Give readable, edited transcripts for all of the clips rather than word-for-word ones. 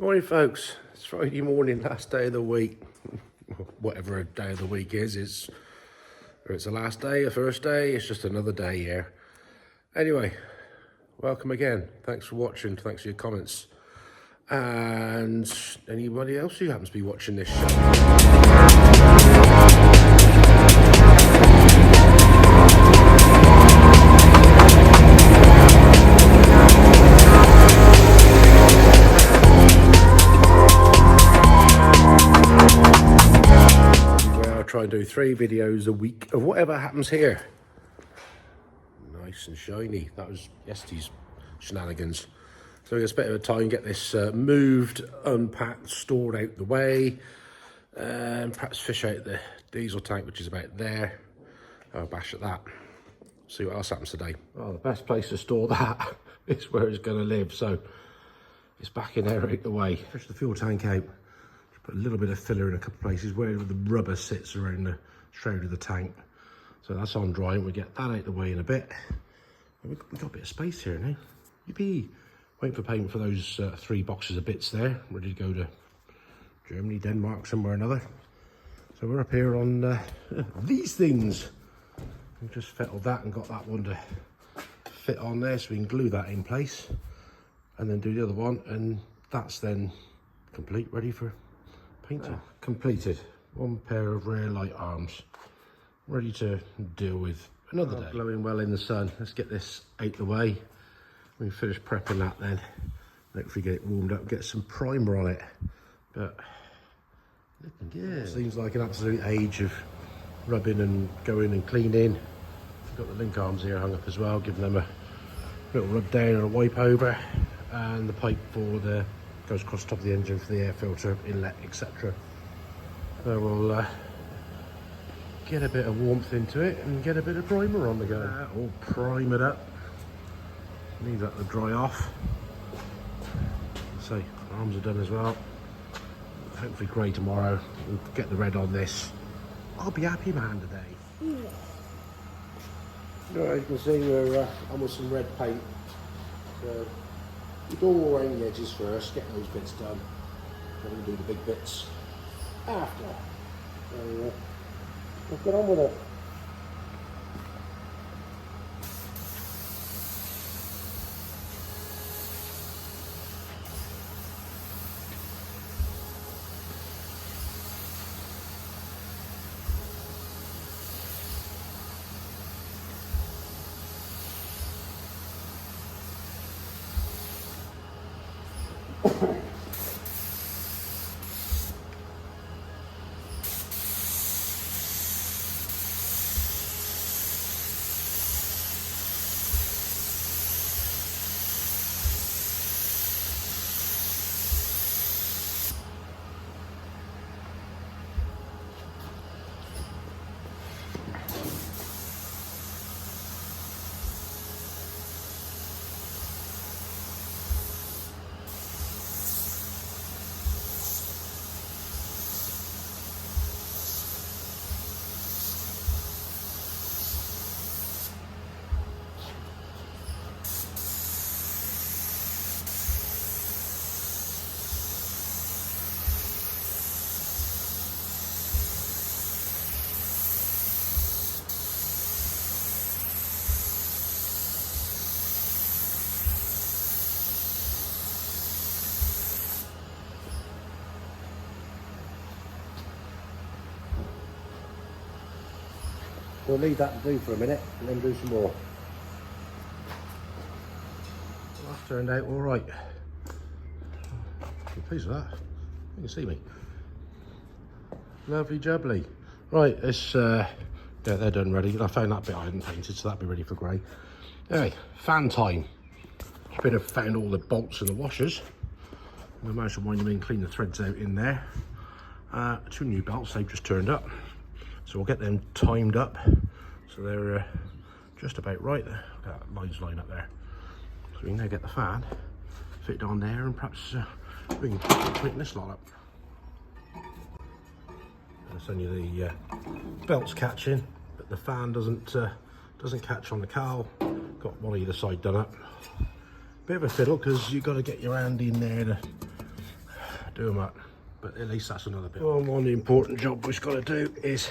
Morning folks, it's Friday morning, last day of the week. Whatever a day of the week is, whether it's the last day, the first day, it's just another day here. Anyway, welcome again. Thanks for watching, thanks for your comments. And anybody else who happens to be watching this show. Try and do 3 videos a week of whatever happens here. Nice and shiny. That was yesterday's shenanigans. So we got a bit of a time, get this moved, unpacked, stored out the way, and perhaps fish out the diesel tank, which is about there. I'll bash at that. See what else happens today. Well, the best place to store that is where it's going to live. So it's back in there out the way. Fish the fuel tank out. Put a little bit of filler in a couple of places where the rubber sits around the shroud of the tank. So that's on dry, and we get that out the way in a bit. We've got a bit of space here now. Yippee! Waiting for payment for those 3 boxes of bits there. Ready to go to Germany, Denmark, somewhere or another. So we're up here on these things. We've just fettled that and got that one to fit on there, so we can glue that in place. And then do the other one, and that's then complete, ready for painting. Completed. 1 pair of rear light arms, ready to deal with another day. Glowing well in the sun. Let's get this out the way. We finish prepping that then. Hopefully get it warmed up, get some primer on it. But looking good. Seems like an absolute age of rubbing and going and cleaning. I've got the link arms here hung up as well, giving them a little rub down and a wipe over, and the pipe for the goes across the top of the engine for the air filter, inlet, etc. So we'll get a bit of warmth into it and get a bit of primer on the go. All primed up. Leave that to dry off. So arms are done as well. Hopefully grey tomorrow. We'll get the red on this. I'll be happy man today. As you can see, we're on with some red paint. So we go all around the edges first, get those bits done, then we'll do the big bits after. So we'll get on with it. We'll leave that to do for a minute and then do some more. Well, that turned out all right. I'm pleased with that. You can see me. Lovely jubbly. Right, this yeah, they're done ready. I found that bit I hadn't painted, so that'll be ready for grey. Anyway, fan time. Been have found all the bolts and the washers. I managed to wind them in, clean the threads out in there. 2 new belts, they've just turned up. So we'll get them timed up so they're just about right there. That lines line up there. So we can now get the fan fitted on there, and perhaps we can tighten this lot up. It's only the belts catching, but the fan doesn't catch on the cowl. Got one either side done up. Bit of a fiddle because you've got to get your hand in there to do them up. But at least that's another bit. One important job we've got to do is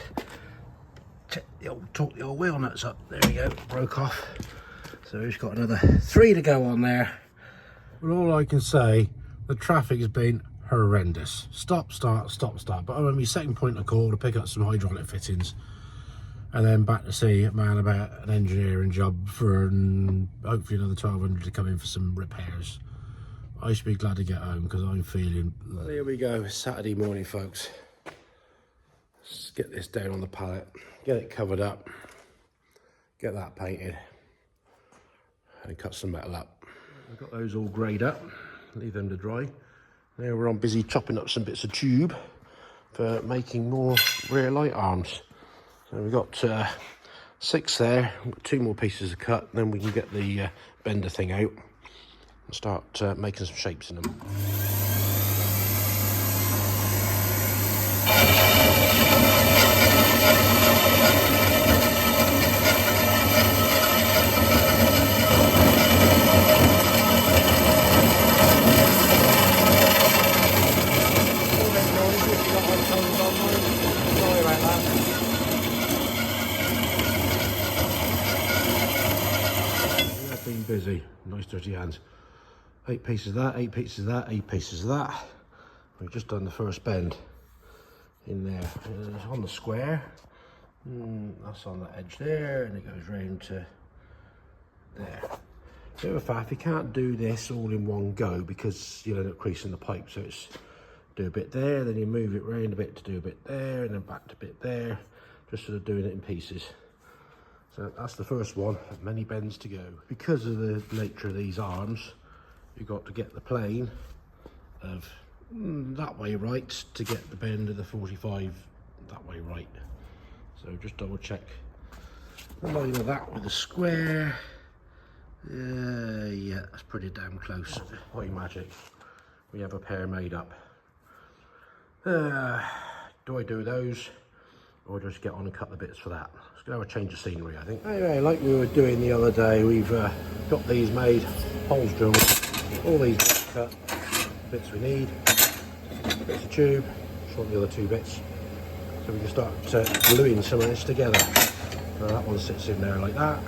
torque the old wheel nuts up. There we go, broke off. So we've got another 3 to go on there. But all I can say, the traffic has been horrendous. Stop, start, stop, start. But I'm on my second point of call to pick up some hydraulic fittings. And then back to see a man about an engineering job for hopefully another 1,200 to come in for some repairs. I should be glad to get home because I'm feeling... Well, here we go, Saturday morning, folks. Let's get this down on the pallet, get it covered up, get that painted, and cut some metal up. I've got those all greyed up, leave them to dry. Now we're on busy chopping up some bits of tube for making more rear light arms. So we've got 6 there, we've got 2 more pieces to cut, then we can get the bender thing out and start making some shapes in them. Busy, nice dirty hands. 8 pieces of that, 8 pieces of that, 8 pieces of that. We've just done the first bend in there. It's on the square. That's on the edge there, and it goes round to there. Bit of a faff, you can't do this all in one go because you'll end up creasing the pipe. So it's do a bit there, then you move it round a bit to do a bit there, and then back to a bit there, just sort of doing it in pieces. So that's the first one, many bends to go. Because of the nature of these arms, you've got to get the plane of that way right to get the bend of the 45 that way right. So just double check the line of that with the square. Yeah, that's pretty damn close. High magic. We have a pair made up. Do I do those or just get on and cut the bits for that? It's going to have a change of scenery, I think. Anyway, like we were doing the other day, we've got these made, holes drilled, all these bits cut, bits we need, bits of tube, short the other 2 bits, so we can start gluing some of this together. So that one sits in there like that.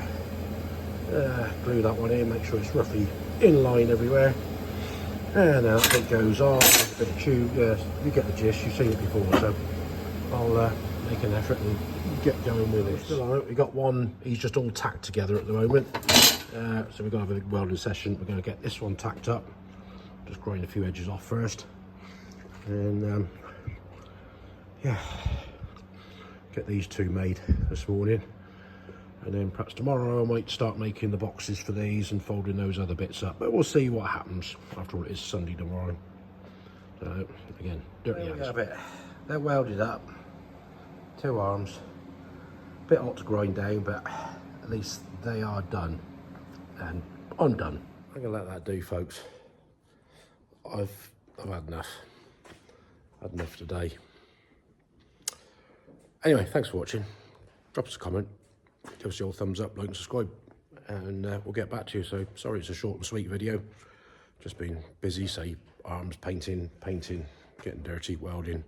Glue that one in, make sure it's roughly in line everywhere. And now that bit goes on, a bit of tube, you get the gist, you've seen it before, so I'll make an effort and get going with it. Still on it, we've got one, he's just all tacked together at the moment. So we're going to have a big welding session. We're going to get this one tacked up, just grind a few edges off first. And yeah, get these 2 made this morning. And then perhaps tomorrow I might start making the boxes for these and folding those other bits up. But we'll see what happens. After all, it is Sunday tomorrow. So again, dirty hands. They're welded up. 2 arms, bit hot to grind down, but at least they are done, and I'm done. I'm gonna let that do, folks. I've had enough. Had enough today. Anyway, thanks for watching. Drop us a comment, give us your thumbs up, like and subscribe, and we'll get back to you. So sorry it's a short and sweet video. Just been busy, say arms painting, getting dirty, welding.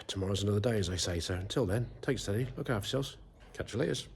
Tomorrow's another day, as I say. So until then, take it steady, look after yourselves, catch you later.